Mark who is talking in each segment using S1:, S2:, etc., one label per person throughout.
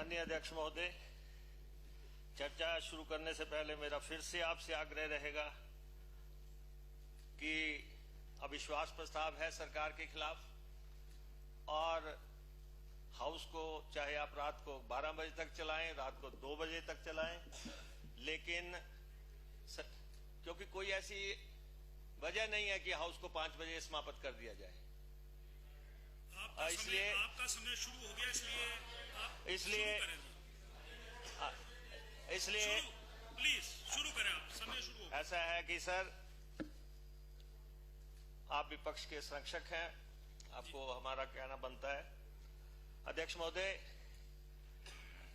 S1: माननीय अध्यक्ष महोदय, चर्चा शुरू करने से पहले मेरा फिर से आपसे आग्रह रहेगा कि अविश्वास प्रस्ताव है सरकार के खिलाफ और हाउस को चाहे आप रात को 12 बजे तक चलाएं, रात को 2 बजे तक चलाएं, लेकिन क्योंकि कोई ऐसी वजह नहीं है कि हाउस को 5 बजे समाप्त कर दिया जाए। इसलिए
S2: आपका समय शुरू हो गया, इसलिए प्लीज शुरू करें। आप समय शुरू हो गया।
S1: ऐसा है कि सर, आप विपक्ष के संरक्षक हैं, आपको हमारा कहना बनता है। अध्यक्ष महोदय,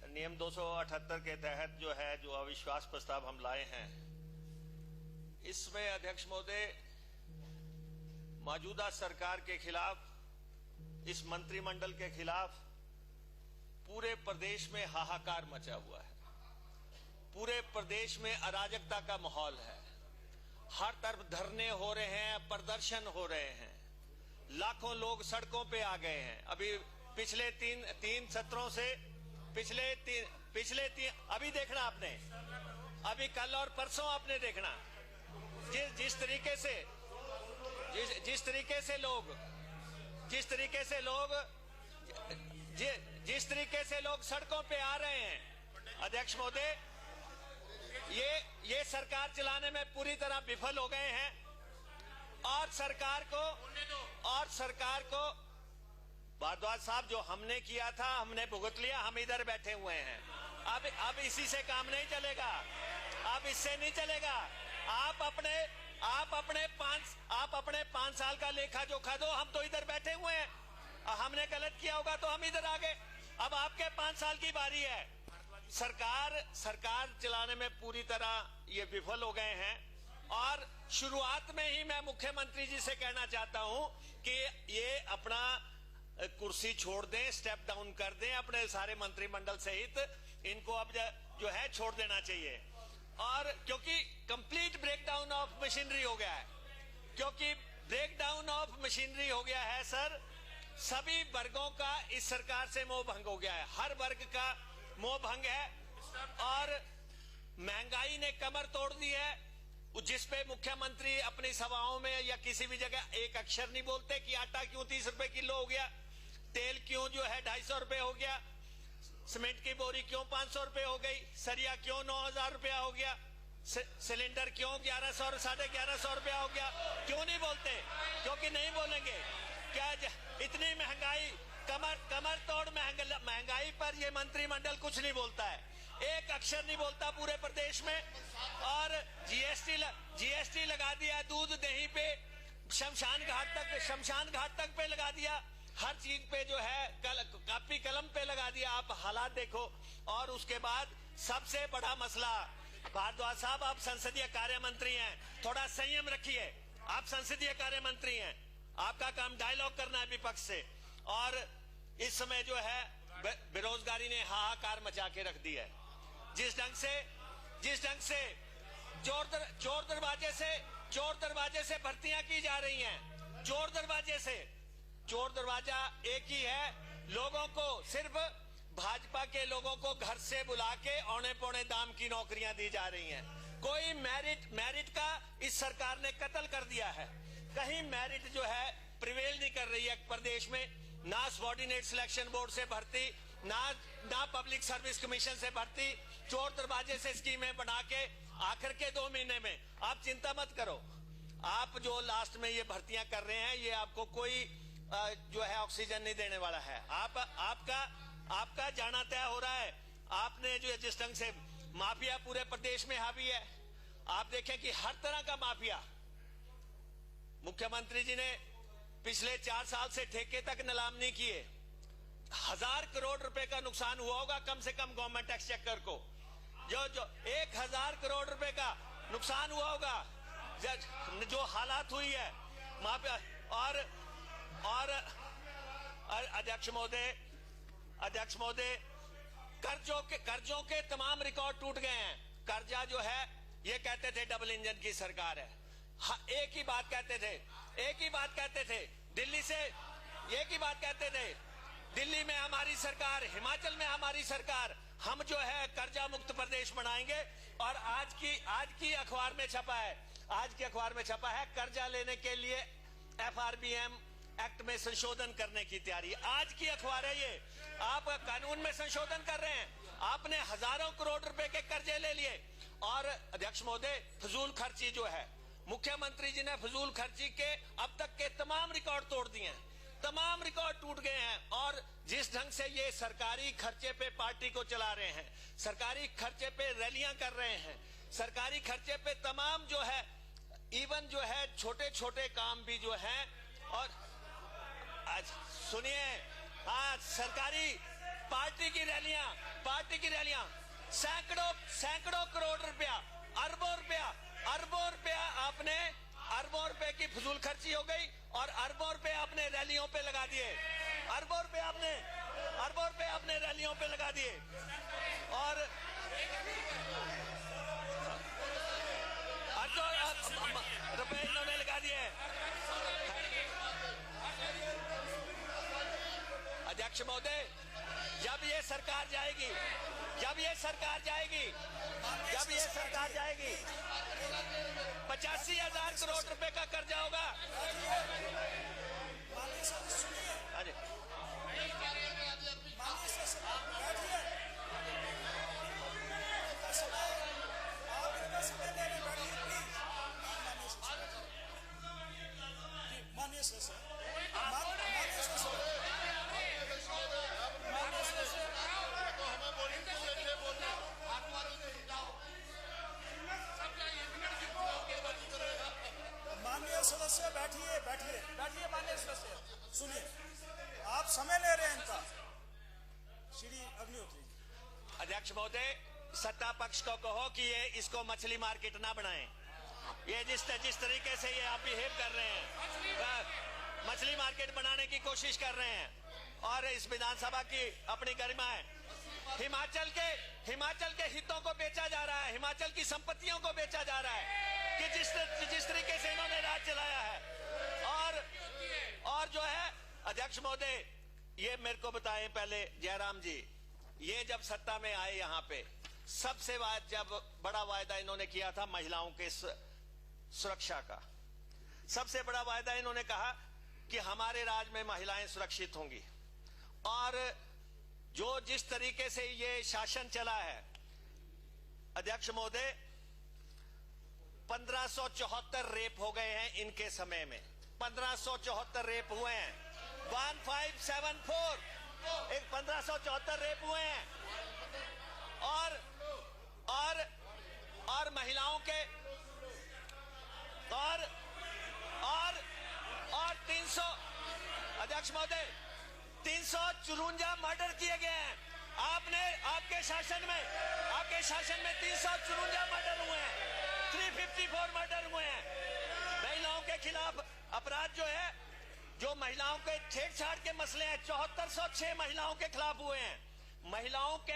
S1: नियम 278 के तहत जो अविश्वास प्रस्ताव हम लाए हैं, इसमें अध्यक्ष महोदय मौजूदा सरकार के खिलाफ, इस मंत्रिमंडल के खिलाफ पूरे प्रदेश में हाहाकार मचा हुआ है। पूरे प्रदेश में अराजकता का माहौल है। हर तरफ धरने हो रहे हैं, प्रदर्शन हो रहे हैं, लाखों लोग सड़कों पे आ गए हैं। अभी पिछले तीन सत्रों से पिछले तीन अभी देखना आपने, अभी कल और परसों आपने देखना जिस तरीके से लोग सड़कों पे आ रहे हैं। अध्यक्ष महोदय, ये सरकार चलाने में पूरी तरह विफल हो गए हैं और सरकार को भारद्वाज साहब, जो हमने किया था हमने भुगत लिया, हम इधर बैठे हुए हैं। अब इसी से काम नहीं चलेगा, अब इससे नहीं चलेगा। आप अपने 5 साल का लेखा जोखा दो, हम तो इधर बैठे हुए हैं। हमने गलत किया होगा तो हम इधर आ गए। अब आपके 5 साल की बारी है। सरकार चलाने में पूरी तरह ये विफल हो गए हैं और शुरुआत में ही मैं मुख्यमंत्री जी से कहना चाहता हूं कि ये अपना कुर्सी छोड़ दें, स्टेप डाउन कर दें, अपने सारे मंत्रिमंडल सहित इनको अब जो है छोड़ देना चाहिए। और क्योंकि कंप्लीट ब्रेकडाउन ऑफ मशीनरी हो गया है, सर, सभी वर्गों का इस सरकार से मोह भंग हो गया है। हर वर्ग का मोह भंग है और महंगाई ने कमर तोड़ दी है, जिस पे मुख्यमंत्री अपनी सभाओं में या किसी भी जगह एक अक्षर नहीं बोलते कि आटा क्यों 30 रुपए किलो हो गया, तेल क्यों 250 रुपए हो गया, सीमेंट की बोरी क्यों 500 रुपए हो गई, सरिया क्यों 9000 रुपया हो गया, सिलेंडर क्यों 1100 और 1150 रुपया हो गया। क्यों नहीं बोलते? क्योंकि नहीं बोलेंगे। क्या इतनी महंगाई, कमर तोड़ महंगाई पर ये मंत्रिमंडल कुछ नहीं बोलता है, एक अक्षर नहीं बोलता पूरे प्रदेश में। और जीएसटी लगा दिया दूध दही पे, शमशान घाट तक पे लगा दिया, हर चीज पे जो है कापी कलम पे लगा दिया। आप हालात देखो। और उसके बाद सबसे बड़ा मसला, भारद्वाज साहब, आप संसदीय कार्य मंत्री हैं, थोड़ा संयम रखिए। आप संसदीय कार्य मंत्री हैं, आपका काम डायलॉग करना है विपक्ष से। और इस समय जो है बेरोजगारी ने हाहाकार मचा के रख दी है। जिस ढंग से चोर दरवाजे से भर्तियां की जा रही हैं, चोर दरवाजा एक ही है, लोगों को सिर्फ भाजपा के लोगों को घर से बुला के औने पौने दाम की नौकरियां दी जा रही हैं। कोई मेरिट का इस सरकार ने कत्ल कर दिया है। कहीं मेरिट जो है प्रिवेल नहीं कर रही है प्रदेश में, ना सबऑर्डिनेट सिलेक्शन बोर्ड से भर्ती, ना पब्लिक सर्विस कमीशन से भर्ती, चोर दरवाजे से स्कीमें बना के आखिर के 2 महीने में। आप चिंता मत करो, आप जो लास्ट में ये भर्तियां कर रहे हैं, ये आपको कोई जो है ऑक्सीजन नहीं देने वाला है। आपका जाना तय हो रहा है। आपने जो जिस ढंग से माफिया पूरे प्रदेश में हावी है, आप देखें कि हर तरह का माफिया, मुख्यमंत्री जी ने पिछले 4 साल से ठेके तक नीलाम नहीं किए। 1000 करोड़ रुपए का नुकसान हुआ होगा कम से कम गवर्नमेंट एक्सचेकर को। जो 1000 करोड़ रुपए का नुकसान हुआ होगा, जो हालात हुई है माफिया। और अध्यक्ष महोदय, कर्जों के तमाम रिकॉर्ड टूट गए हैं। कर्जा जो है, ये कहते थे डबल इंजन की सरकार है, एक ही बात कहते थे दिल्ली से, एक ही बात कहते थे दिल्ली में हमारी सरकार, हिमाचल में हमारी सरकार, हम जो है कर्जा मुक्त प्रदेश बनाएंगे। और आज की अखबार में छपा है, आज के अखबार में छपा है कर्जा लेने के लिए FRBM एक्ट में संशोधन करने की तैयारी। आज की अखबार है ये। आप कानून में संशोधन कर रहे हैं, आपने हजारों करोड़ रुपए के कर्जे ले लिए। और अध्यक्ष महोदय, फजूल खर्ची जो है, मुख्यमंत्री जी ने फजूल खर्ची के अब तक के तमाम रिकॉर्ड तोड़ दिए हैं, तमाम रिकॉर्ड टूट गए हैं। और जिस ढंग से ये सरकारी खर्चे पे पार्टी को चला रहे हैं, सरकारी खर्चे पे रैलियां कर रहे हैं, सरकारी खर्चे पे तमाम जो है, इवन जो है छोटे छोटे काम भी जो है। और आज सुनिए, आज सरकारी पार्टी की रैलियां सैकड़ों करोड़ रुपया, अरबों रुपया आपने, अरबों रुपए की फजूल खर्ची हो गई और अरबों रुपए आपने रैलियों पे लगा दिए, अरबों रुपए आपने रैलियों पे लगा दिए। और रुपए इन्होंने लगा दिए। अध्यक्ष महोदय, जब ये सरकार जाएगी 85,000 करोड़ रुपए का कर्जा होगा।
S3: सदस्य बैठिए माननीय सदस्य, सुनिए, आप समय ले रहे हैं इनका। श्री अग्निहोत्री।
S1: अध्यक्ष महोदय, सत्ता पक्ष को कहो कि ये इसको मछली मार्केट ना बनाएं। ये जिस तरीके से ये आप बिहेव कर रहे हैं, मछली मार्केट बनाने की कोशिश कर रहे हैं। और इस विधानसभा की अपनी गरिमा है, हिमाचल के हितों को बेचा जा रहा है, हिमाचल की संपत्तियों को बेचा जा रहा है कि जिस तरीके से इन्होंने राज चलाया है। और जो है अध्यक्ष महोदय, ये मेरे को बताएं पहले, जयराम जी, ये जब सत्ता में आए यहाँ पे सबसे जब बड़ा वायदा इन्होंने किया था महिलाओं के सुरक्षा का, सबसे बड़ा वायदा इन्होंने कहा कि हमारे राज में महिलाएं सुरक्षित होंगी। और जिस तरीके से ये शासन चला है अध्यक्ष महोदय, 1574 रेप हो गए हैं इनके समय में, 1574 रेप हुए हैं, 1574 1574 रेप हुए हैं। और महिलाओं के और 300 अध्यक्ष महोदय 354 मर्डर किए गए हैं। आपके शासन में 354 मर्डर हुए हैं, 354 मर्डर हुए हैं। महिलाओं के खिलाफ अपराध जो महिलाओं के छेड़छाड़ के मसले हैं, 7406 महिलाओं के खिलाफ हुए हैं।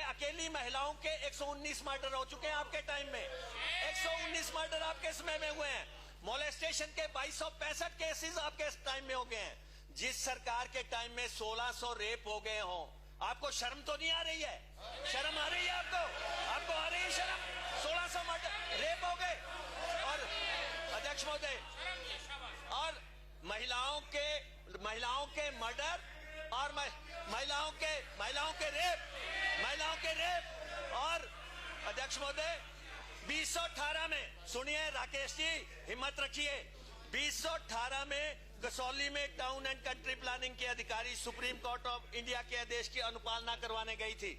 S1: अकेली महिलाओं के 119 मर्डर हो चुके हैं आपके टाइम में, 119 मर्डर आपके समय में हुए हैं। मोलेस्टेशन के 2265 केसेस आपके टाइम में हो गए हैं। जिस सरकार के टाइम में 1600 रेप हो गए हों, आपको शर्म तो नहीं आ रही है? शर्म आ रही है आपको आ रही है शर्म? 1600 मर्डर रेप हो गए। और अध्यक्ष महोदय, और महिलाओं के मर्डर और महिलाओं के रेप। और अध्यक्ष महोदय 2018 में, सुनिए राकेश जी, हिम्मत रखिए, 2018 में कसौली में टाउन एंड कंट्री प्लानिंग के अधिकारी सुप्रीम कोर्ट ऑफ इंडिया के आदेश की अनुपालना करवाने गई थी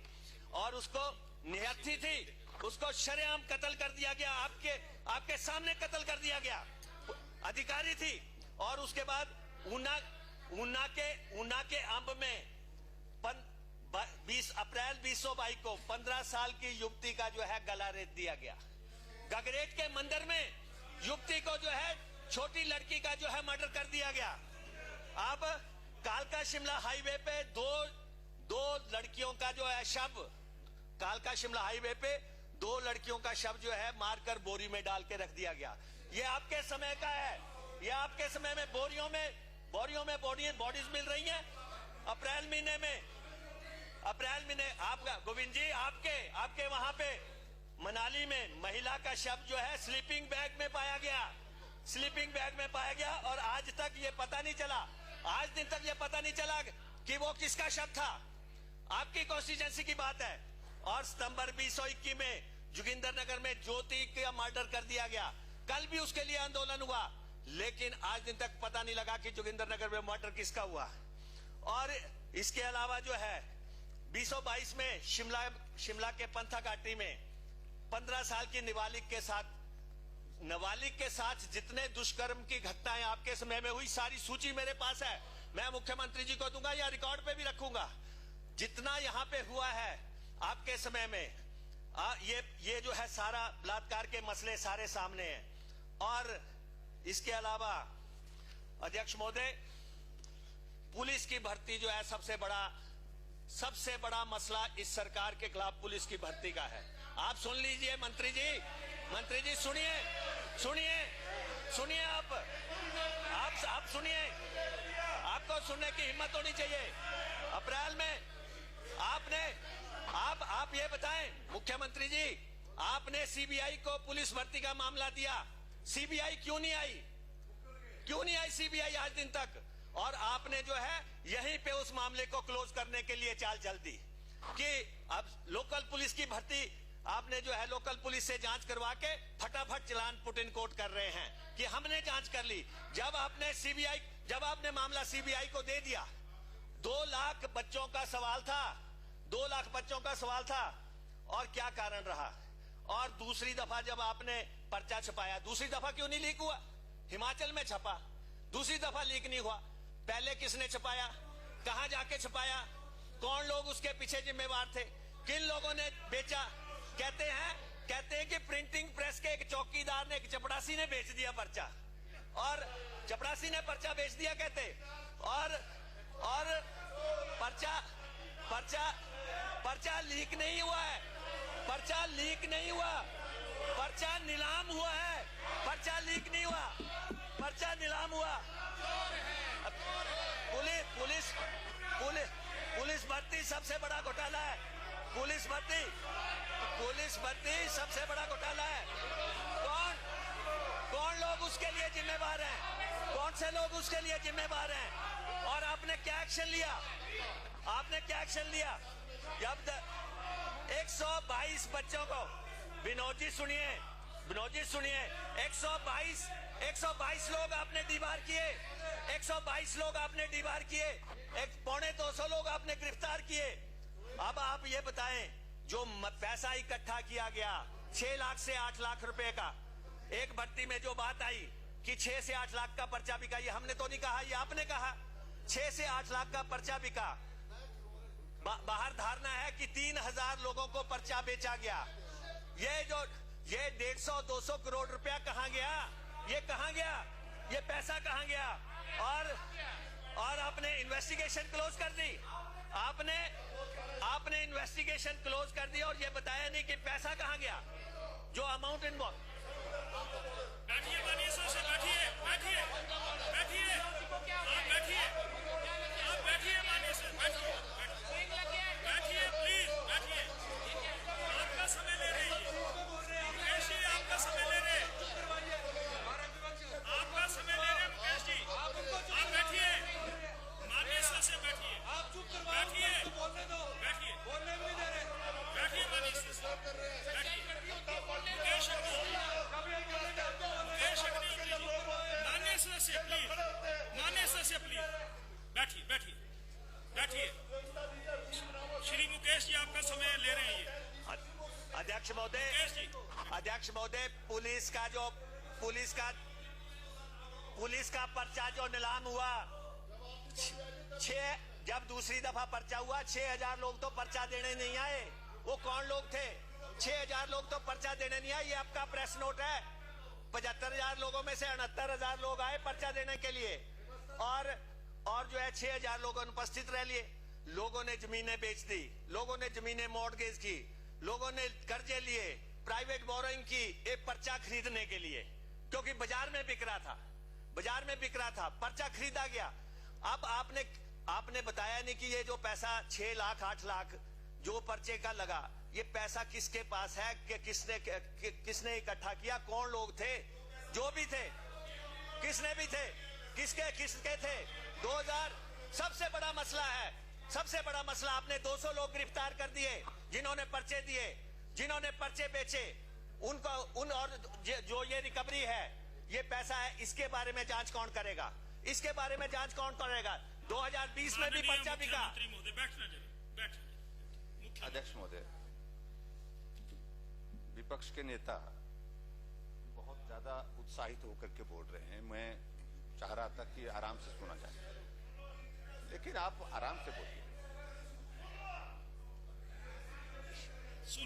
S1: और उसको निहत्थी थी, उसको शरेआम कत्ल कर दिया गया, आपके सामने कत्ल कर दिया गया, अधिकारी थी। और उसके बाद ऊना के अंब में 20 अप्रैल 2022 को 15 साल की युवती का जो है गला रेत दिया गया। गगरेट के मंदिर में युवती को जो है, छोटी लड़की का जो है मर्डर कर दिया गया। अब कालका शिमला हाईवे पे दो लड़कियों का जो है शव, कालका शिमला हाईवे पे 2 लड़कियों का शव जो है मारकर बोरी में डाल के रख दिया गया। ये आपके समय का है, ये आपके समय में बोरियों में बॉडीज मिल रही हैं। अप्रैल महीने आपका गोविंद जी आपके वहां पे मनाली में महिला का शव जो है स्लीपिंग बैग में पाया गया और आज तक ये पता नहीं चला, आज दिन तक ये पता नहीं चला कि वो किसका शव था। आपकी कॉन्स्टिट्यूंसी की बात है। और सितंबर 2021 में जोगिंदर नगर में ज्योति का मर्डर कर दिया गया, कल भी उसके लिए आंदोलन हुआ, लेकिन आज दिन तक पता नहीं लगा कि जोगिंदर नगर में मर्डर किसका हुआ। और इसके अलावा जो है 2022 में शिमला के पंथा घाटी में 15 साल की नाबालिग के साथ जितने दुष्कर्म की घटनाएं आपके समय में हुई, सारी सूची मेरे पास है। मैं मुख्यमंत्री जी को दूंगा या रिकॉर्ड पे भी रखूंगा। जितना यहाँ पे हुआ है आपके समय में, ये जो है सारा बलात्कार के मसले सारे सामने हैं। और इसके अलावा अध्यक्ष महोदय, पुलिस की भर्ती जो है सबसे बड़ा मसला इस सरकार के खिलाफ पुलिस की भर्ती का है। आप सुन लीजिए मंत्री जी सुनिए आप सुनिए, आपको सुनने की हिम्मत होनी चाहिए। अप्रैल में आप ये बताएं मुख्यमंत्री जी, आपने सीबीआई को पुलिस भर्ती का मामला दिया, सीबीआई क्यों नहीं आई सीबीआई आज दिन तक? और आपने जो है यहीं पे उस मामले को क्लोज करने के लिए चाल चल दी कि अब लोकल पुलिस की भर्ती आपने जो है लोकल पुलिस से जांच करवा के फटाफट चालान पुट इन कोर्ट कर रहे हैं कि हमने जांच कर ली। जब आपने मामला सीबीआई को दे दिया, 2 लाख बच्चों का सवाल था और क्या कारण रहा। और दूसरी दफा जब आपने पर्चा छपाया, दूसरी दफा क्यों नहीं लीक हुआ? हिमाचल में छपा, दूसरी दफा लीक नहीं हुआ। पहले किसने छपाया, कहां जाके छपाया, कौन लोग उसके पीछे जिम्मेवार थे, किन लोगों ने बेचा? कहते हैं कि प्रिंटिंग प्रेस के एक चौकीदार ने, एक चपड़ासी ने बेच दिया पर्चा, और चपड़ासी ने पर्चा बेच दिया कहते। और पर्चा लीक नहीं हुआ है, पर्चा नीलाम हुआ है, पर्चा लीक नहीं हुआ, पर्चा नीलाम हुआ। पुलिस भर्ती सबसे बड़ा घोटाला है, पुलिस भर्ती सबसे बड़ा घोटाला है। कौन लोग उसके लिए जिम्मेवार हैं, कौन से लोग उसके लिए जिम्मेवार हैं? और आपने क्या एक्शन लिया? जब 122 बच्चों को, विनोद जी सुनिए, 122 लोग आपने दीवार किए, 122 लोग आपने दीवार किए, 250 लोग आपने गिरफ्तार किए। अब आप ये बताएं, जो पैसा इकट्ठा किया गया 6 लाख से 8 लाख रुपए का, एक भर्ती में जो बात आई कि 6 से 8 लाख का पर्चा बिका, ये हमने तो नहीं कहा, ये आपने कहा। 6 से 8 लाख का पर्चा बिका। बाहर धारणा है कि 3000 लोगों को पर्चा बेचा गया। ये 150-200 करोड़ रुपया कहां गया? ये कहां गया? ये पैसा कहां गया? और आपने इन्वेस्टिगेशन क्लोज कर दी, आपने इन्वेस्टिगेशन क्लोज कर दी और ये बताया नहीं कि पैसा कहां गया, जो अमाउंट इन्वॉल्व।
S2: बैठिए माननीय सदस्य, बैठिए माननीय सदस्य, बैठिए प्लीज, बैठिए। आपका समय ले रहे हैं, मुकेश जी आपका समय ले रहे हैं, मुकेश जी आप बैठिए, माननीय सदस्य बैठिए, बैठिए माननीय सदस्य, मुकेश माननीय सदस्य प्लीज बैठिए। श्री मुकेश जी आपका समय ले रहे हैं।
S1: अध्यक्ष महोदय, पुलिस का पर्चा जो नीलाम हुआ, जब दूसरी दफा पर्चा हुआ 6000 लोग तो पर्चा देने नहीं आए। वो कौन लोग थे? 6000 लोग तो पर्चा देने नहीं आए। ये आपका प्रेस नोट है। 75,000 लोगों में से 69,000 लोग आए पर्चा देने के लिए, और जो है 6000 लोग अनुपस्थित रह लिए। लोगों ने जमीनें बेच दी, लोगों ने जमीनें मॉर्गेज की, लोगों ने कर्जे लिए, प्राइवेट बोरोइंग की, एक पर्चा खरीदने के लिए, क्योंकि बाजार में बिक रहा था, पर्चा खरीदा गया। अब आपने आपने बताया नहीं कि ये जो पैसा 6 लाख 8 लाख जो पर्चे का लगा, ये पैसा किसके पास है, कि किसने इकट्ठा किया, कौन लोग थे, जो भी थे, किसने भी थे, किसके थे। 2000 सबसे बड़ा मसला है, सबसे बड़ा मसला। आपने 200 लोग गिरफ्तार कर दिए जिन्होंने पर्चे दिए, जिन्होंने पर्चे बेचे, उनको और जो ये रिकवरी है, ये पैसा है, इसके बारे में जांच कौन करेगा, इसके बारे में जांच कौन करेगा। 2020 में भी पर्चा बिका।
S4: अध्यक्ष महोदय, विपक्ष के नेता बहुत ज्यादा उत्साहित होकर के बोल रहे हैं। मैं चाह रहा था कि आराम से सुना जाए, लेकिन आप आराम से बोलिए।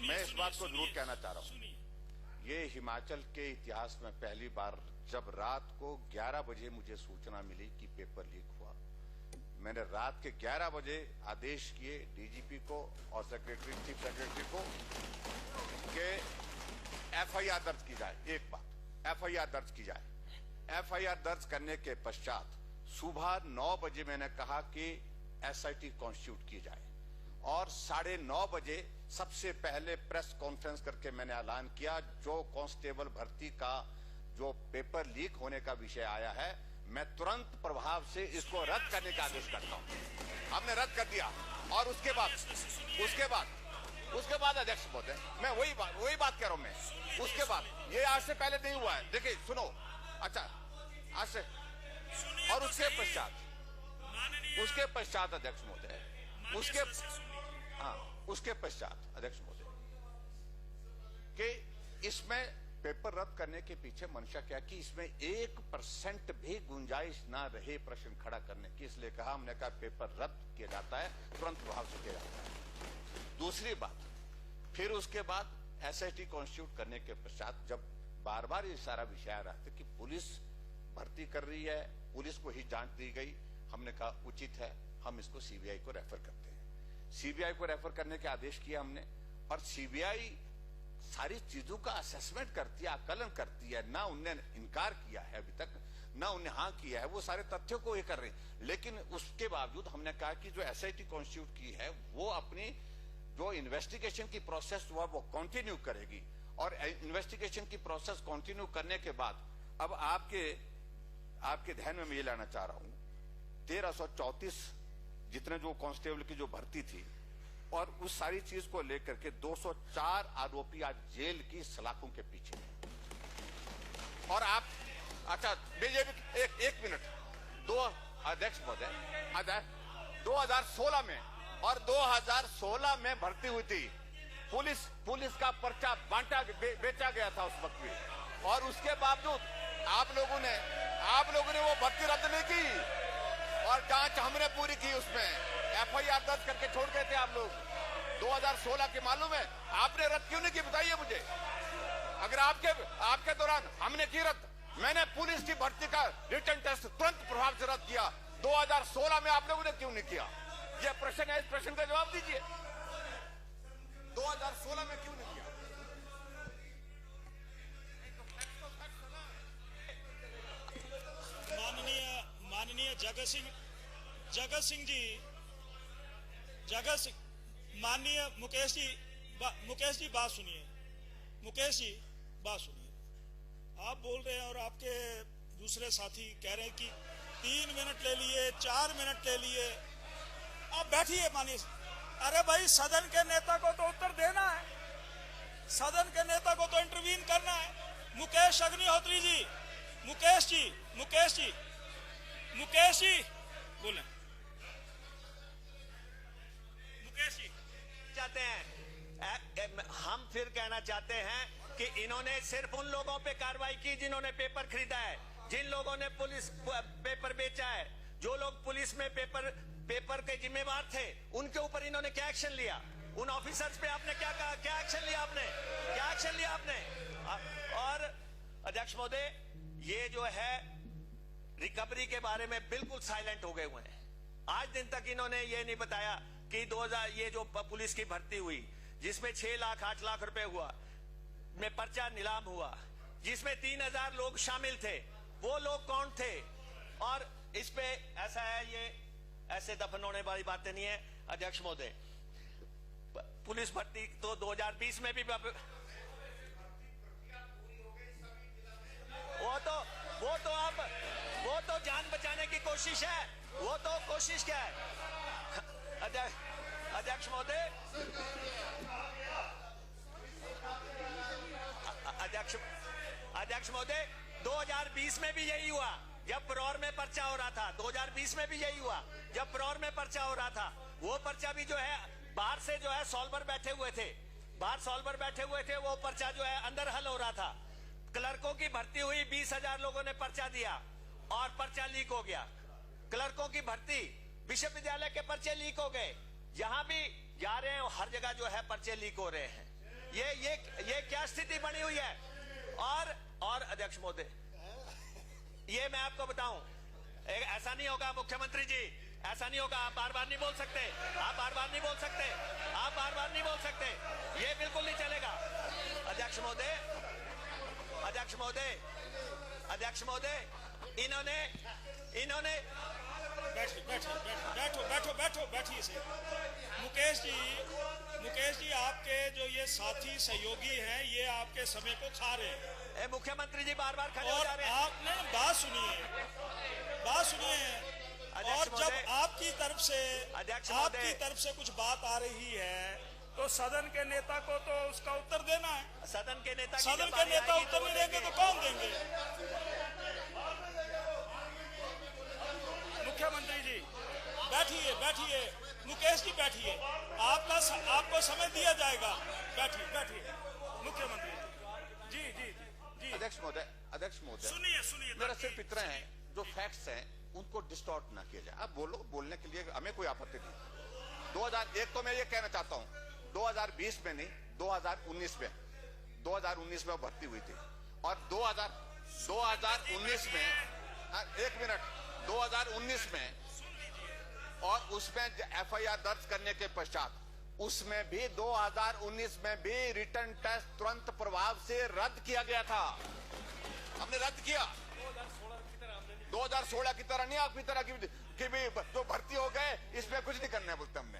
S4: मैं इस बात को जरूर कहना चाह रहा हूं, ये हिमाचल के इतिहास में पहली बार जब रात को 11 बजे मुझे सूचना मिली कि पेपर लीक हुआ, मैंने रात के 11 बजे आदेश किए डीजीपी को और चीफ सेक्रेटरी को कि एफआईआर दर्ज की जाए। एक बात, एफआईआर दर्ज की जाए। एफआईआर दर्ज करने के पश्चात सुबह 9 बजे मैंने कहा कि एसआईटी कॉन्स्टिट्यूट की जाए, और 9:30 बजे सबसे पहले प्रेस कॉन्फ्रेंस करके मैंने ऐलान किया, जो कांस्टेबल भर्ती का जो पेपर लीक होने का विषय आया है, मैं तुरंत प्रभाव से इसको रद्द करने का आदेश करता हूं। हमने रद्द कर दिया। और उसके बाद अध्यक्ष महोदय, मैं वही बात कह रहा हूं मैं। उसके बाद ये आज से पहले नहीं हुआ है, देखिए सुनो, अच्छा आज से, और उसके पश्चात अध्यक्ष महोदय, उसके पश्चात अध्यक्ष महोदय कि इसमें पेपर रद्द करने के पीछे मंशा क्या कि इसमें 1% भी गुंजाइश ना रहे प्रश्न खड़ा करने की, इसलिए कहा, हमने कहा पेपर रद्द किया जाता है, तुरंत प्रभाव से किया जाता है। दूसरी बात, फिर उसके बाद एसआईटी कॉन्स्टिट्यूट करने के पश्चात जब बार बार ये सारा विषय आ रहा था कि पुलिस भर्ती कर रही है, पुलिस को ही जांच दी गई, हमने कहा उचित है, हम इसको सीबीआई को रेफर करते हैं। सीबीआई को रेफर करने के आदेश किया हमने, और सीबीआई सारी चीजों का असेसमेंट करती है, आकलन करती है, ना उनने इनकार किया है अभी तक, ना उन्हें हाँ किया है, वो सारे तथ्यों को ये कर रहे हैं। लेकिन उसके बावजूद हमने कहा कि जो एसआईटी कॉन्स्टिट्यूट की है, वो अपनी जो इन्वेस्टिगेशन की प्रोसेस हुआ वो कंटिन्यू करेगी, और इन्वेस्टिगेशन की प्रोसेस कंटिन्यू करने के बाद अब आपके ध्यान में मैं ये लाना चाह रहा हूं, 1334 जितने जो कांस्टेबल की जो भर्ती थी, और उस सारी चीज को लेकर के 204 आरोपी आज जेल की सलाखों के पीछे। और आप, अच्छा एक मिनट, अध्यक्ष महोदय, 2016 में और 2016 में भर्ती हुई थी, पुलिस का पर्चा बेचा गया था उस वक्त भी, और उसके बावजूद आप लोगों ने वो भर्ती रद्द नहीं की, और जांच हमने पूरी की, उसमें एफआईआर दर्ज करके छोड़ गए थे आप लोग। 2016 के मालूम है, आपने रद्द क्यों नहीं की, बताइए मुझे। अगर आपके दौरान हमने की रद्द, मैंने पुलिस की भर्ती का रिटन टेस्ट तुरंत प्रभाव से रद्द किया, 2016 में आप लोगों ने क्यों नहीं किया? यह प्रश्न है, इस प्रश्न का जवाब दीजिए। 2016 में क्यों नहीं किया?
S2: माननीय जगत सिंह, माननीय मुकेश जी बात सुनिए। आप बोल रहे हैं और आपके दूसरे साथी कह रहे हैं कि 3 मिनट ले लिए, 4 मिनट ले लिए। आप बैठिए मानिए। अरे भाई, सदन के नेता को तो उत्तर देना है, सदन के नेता को तो इंटरवीन करना है। मुकेश अग्निहोत्री जी, मुकेश जी बोले। मुकेश जी
S1: चाहते हैं, हम फिर कहना चाहते हैं कि इन्होंने सिर्फ उन लोगों पे कार्रवाई की जिन्होंने पेपर खरीदा है, जिन लोगों ने पुलिस पेपर बेचा है, जो लोग पुलिस में पेपर के जिम्मेवार थे, उनके ऊपर इन्होंने क्या एक्शन लिया? उन ऑफिसर्स पे आपने क्या कहा, क्या एक्शन लिया आपने? और अध्यक्ष महोदय, ये जो है रिकवरी के बारे में बिल्कुल साइलेंट हो गए हुए हैं। आज दिन तक इन्होंने ये नहीं बताया कि 2000 ये जो पुलिस की भर्ती हुई, जिसमें 6 लाख 8 लाख रुपए हुआ, में पर्चा नीलाम हुआ, जिसमें 3000 लोग शामिल थे, वो लोग कौन थे? और इस पे ऐसा है, ये ऐसे दफन होने वाली बातें नहीं है अध्यक्ष महोदय। पुलिस भर्ती तो 2020 में भी वो तो जान बचाने की कोशिश है, वो तो कोशिश क्या है अध्यक्ष महोदय। अध्यक्ष महोदय 2020 में भी यही हुआ जब परौर में पर्चा हो रहा था। 2020 में भी यही हुआ जब परौर में पर्चा हो रहा था। वो पर्चा भी जो है बाहर से जो है सॉल्वर बैठे हुए थे, वो पर्चा जो है अंदर हल हो रहा था। क्लर्कों की भर्ती हुई, 20,000 लोगों ने पर्चा दिया और पर्चा लीक हो गया। क्लर्कों की भर्ती, विश्वविद्यालय के पर्चे लीक हो गए। जहां भी जा रहे हैं हर जगह जो है पर्चे लीक हो रहे हैं। ये क्या स्थिति बनी हुई है। और अध्यक्ष महोदय ये मैं आपको बताऊं, ऐसा नहीं होगा मुख्यमंत्री जी, ऐसा नहीं होगा। आप बार बार नहीं बोल सकते, ये बिल्कुल नहीं चलेगा अध्यक्ष महोदय। इन्होंने
S2: बैठिए से। मुकेश जी आपके जो ये साथी सहयोगी हैं ये आपके समय को खा रहे हैं।
S1: मुख्यमंत्री जी बार बार खड़े हो जा रहे हैं।
S2: आपने बात सुनिए और जब आपकी तरफ से कुछ बात आ रही है तो सदन के नेता को तो उसका उत्तर देना है।
S1: सदन के नेता
S2: उत्तर नहीं देंगे तो कौन देंगे। मुख्यमंत्री जी बैठिए, मुकेश जी बैठिए, आपको समय दिया जाएगा। बैठिए मुख्यमंत्री जी।
S4: अध्यक्ष महोदय
S2: सुनिए
S4: मेरा सिर्फ इतना है, जो फैक्ट्स हैं उनको डिस्टॉर्ट ना किया जाए। अब बोलने के लिए हमें कोई आपत्ति नहीं। 2001 तो मैं ये कहना चाहता हूं 2020 में नहीं, 2019 में भर्ती हुई थी और 2019 में 2019 में और उसमें एफआईआर दर्ज करने के पश्चात उसमें भी 2019 में भी रिटर्न टेस्ट तुरंत प्रभाव से रद्द किया गया था। हमने रद्द किया 2016 की तरह नहीं, आपकी तरह की भी जो भर्ती हो गए इसमें कुछ नहीं करना है बोलते हमने।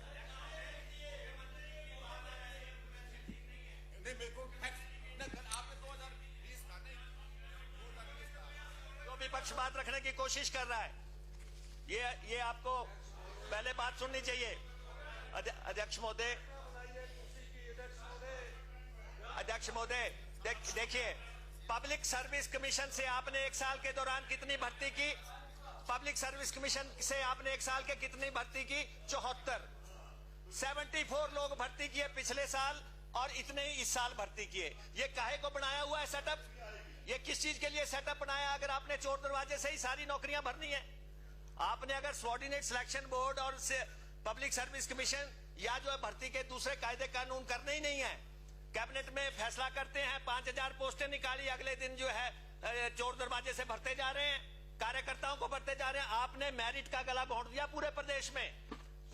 S1: जो भी पक्षपात रखने की कोशिश कर रहा है, ये आपको पहले बात सुननी चाहिए अध्यक्ष महोदय। देखिए, पब्लिक सर्विस कमीशन से आपने एक साल के दौरान कितनी भर्ती की? पब्लिक सर्विस कमीशन से आपने एक साल के कितनी भर्ती की? 74 लोग भर्ती किए पिछले साल और इतने ही इस साल भर्ती किए। ये काहे को बनाया हुआ है सेटअप? ये किस चीज के लिए सेटअप बनाया? अगर आपने चोर दरवाजे से ही सारी नौकरियां भरनी है, आपने अगर सबऑर्डिनेट सिलेक्शन बोर्ड और पब्लिक सर्विस कमीशन या जो है भर्ती के दूसरे कायदे कानून करने ही नहीं है, कैबिनेट में फैसला करते हैं 5,000 पोस्टें निकाली, अगले दिन जो है चोर दरवाजे से भरते जा रहे हैं, कार्यकर्ताओं को भरते जा रहे हैं। आपने मेरिट का गला घोंट दिया पूरे प्रदेश में।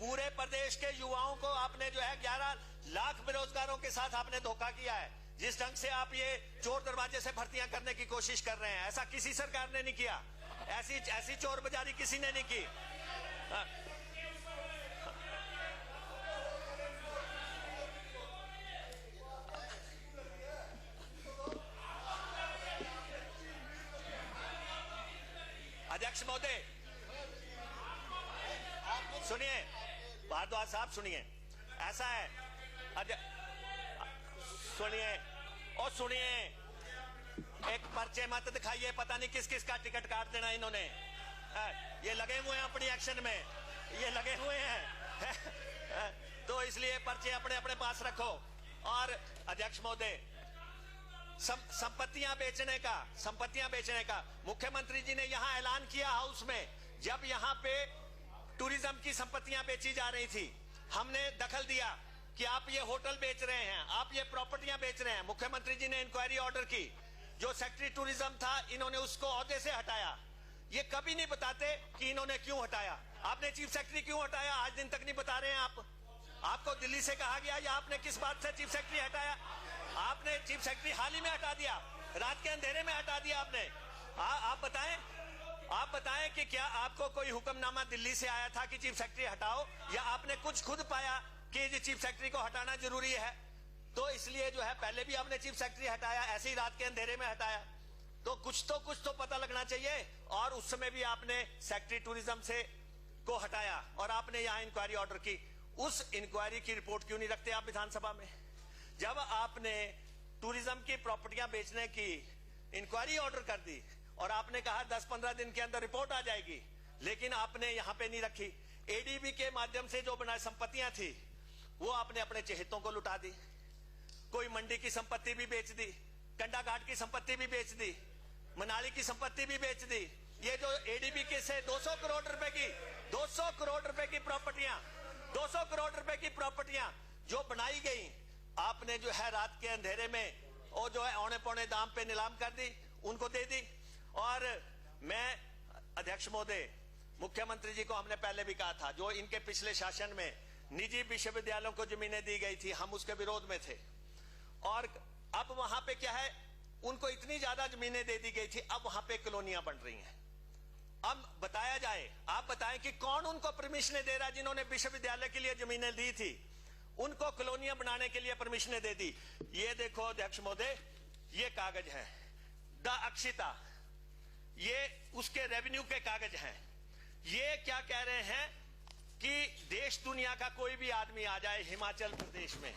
S1: पूरे प्रदेश के युवाओं को आपने जो है 11 लाख बेरोजगारों के साथ आपने धोखा किया है। जिस ढंग से आप ये चोर दरवाजे से भर्तियां करने की कोशिश कर रहे हैं, ऐसा किसी सरकार ने नहीं किया। ऐसी चोर बाजारी किसी ने नहीं की। अध्यक्ष महोदय सुनिए, भारद्वाज साहब सुनिए, ऐसा है सुनिए, एक पर्चे मत दिखाइए, पता नहीं किस किस का टिकट काट देना इन्होंने। ये लगे हुए हैं अपनी एक्शन में, ये लगे हुए हैं तो इसलिए पर्चे अपने अपने पास रखो। और अध्यक्ष महोदय, संपत्तियां बेचने का मुख्यमंत्री जी ने यहां ऐलान किया हाउस में, जब यहां पे टूरिज्म की संपत्तियां बेची जा रही थी, हमने दखल दिया कि आप ये होटल बेच रहे हैं, आप ये प्रॉपर्टियां बेच रहे हैं। मुख्यमंत्री जी ने इंक्वायरी ऑर्डर की, जो सेक्रेटरी टूरिज्म था इन्होंने उसको ओहदे से हटाया। ये कभी नहीं बताते कि इन्होंने क्यों हटाया। आपने चीफ सेक्रेटरी क्यों हटाया, आज दिन तक नहीं बता रहे हैं आप। आपको दिल्ली से कहा गया या आपने किस बात से चीफ सेक्रेटरी हटाया? आपने चीफ सेक्रेटरी हाल ही में हटा दिया, रात के अंधेरे में हटा दिया आपने। आप बताएं, आप बताएं कि क्या आपको कोई हुक्मनामा दिल्ली से आया था कि चीफ सेक्रेटरी हटाओ, या आपने कुछ खुद पाया कि ये चीफ सेक्रेटरी को हटाना जरूरी है? तो इसलिए जो है पहले भी आपने चीफ सेक्रेटरी हटाया, ऐसे ही रात के अंधेरे में हटाया, तो कुछ तो पता लगना चाहिए। और उस समय भी आपने सेक्रेटरी टूरिज्म से को हटाया और आपने यहां इंक्वायरी ऑर्डर की। उस इंक्वायरी की रिपोर्ट क्यों नहीं रखते आप विधानसभा में? जब आपने टूरिज्म की प्रॉपर्टियां बेचने की इंक्वायरी ऑर्डर कर दी और आपने कहा 10-15 दिन के अंदर रिपोर्ट आ जाएगी, लेकिन आपने यहां पे नहीं रखी। एडीबी के माध्यम से जो बनाए संपत्तियां थी वो आपने अपने चहेतों को लुटा दी। कोई मंडी की संपत्ति भी बेच दी, कंडा घाट की संपत्ति भी बेच दी, मनाली की संपत्ति भी बेच दी। ये जो एडीबी के से 200 करोड़ रुपए की 200 करोड़ रुपए की प्रॉपर्टियां 200 करोड़ रुपए की प्रॉपर्टियां जो बनाई गई, आपने जो है रात के अंधेरे में और जो है औने पौने दाम पे नीलाम कर दी, उनको दे दी। और मैं अध्यक्ष महोदय, मुख्यमंत्री जी को हमने पहले भी कहा था, जो इनके पिछले शासन में निजी विश्वविद्यालयों को जमीनें दी गई थी, हम उसके विरोध में थे। और अब वहां पे क्या है, उनको इतनी ज्यादा जमीनें दे दी गई थी, अब वहां पे कॉलोनियां बन रही हैं। अब बताया जाए, आप बताएं कि कौन उनको परमिशन दे रहा है? जिन्होंने विश्वविद्यालय के लिए जमीनें दी थी उनको कॉलोनियां बनाने के लिए परमिशन दे दी। ये देखो अध्यक्ष महोदय, ये कागज है द अक्षिता, ये उसके रेवेन्यू के कागज हैं। ये क्या कह रहे हैं कि देश दुनिया का कोई भी आदमी आ जाए हिमाचल प्रदेश में,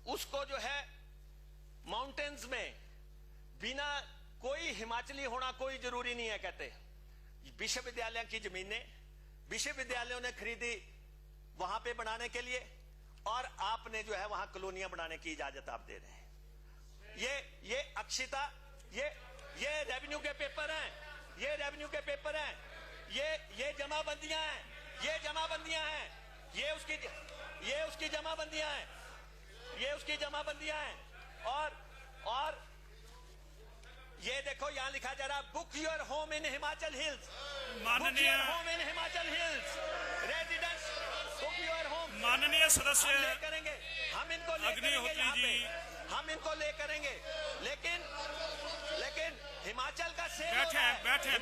S1: उसको जो है माउंटेन्स में बिना कोई हिमाचली होना कोई जरूरी नहीं है। कहते विश्वविद्यालय की जमीनें विश्वविद्यालयों ने खरीदी वहां पे बनाने के लिए, और आपने जो है वहां कॉलोनियां बनाने की इजाजत आप दे रहे हैं। ये अक्षिता, ये रेवेन्यू के पेपर हैं, ये रेवेन्यू के पेपर हैं, ये जमाबंदियां हैं, ये जमाबंदियां हैं, ये उसकी जमाबंदियां हैं, ये उसकी जमाबंदियां हैं। और ये देखो यहां लिखा जा रहा, book your home in Himachal hills,
S5: माननीय
S1: home in Himachal hills, residence book your home.
S5: माननीय सदस्य
S1: हम ले करेंगे, हम इनको ले करेंगे,
S5: अग्निहोत्री जी,
S1: हम इनको ले करेंगे, लेकिन हिमाचल का सेल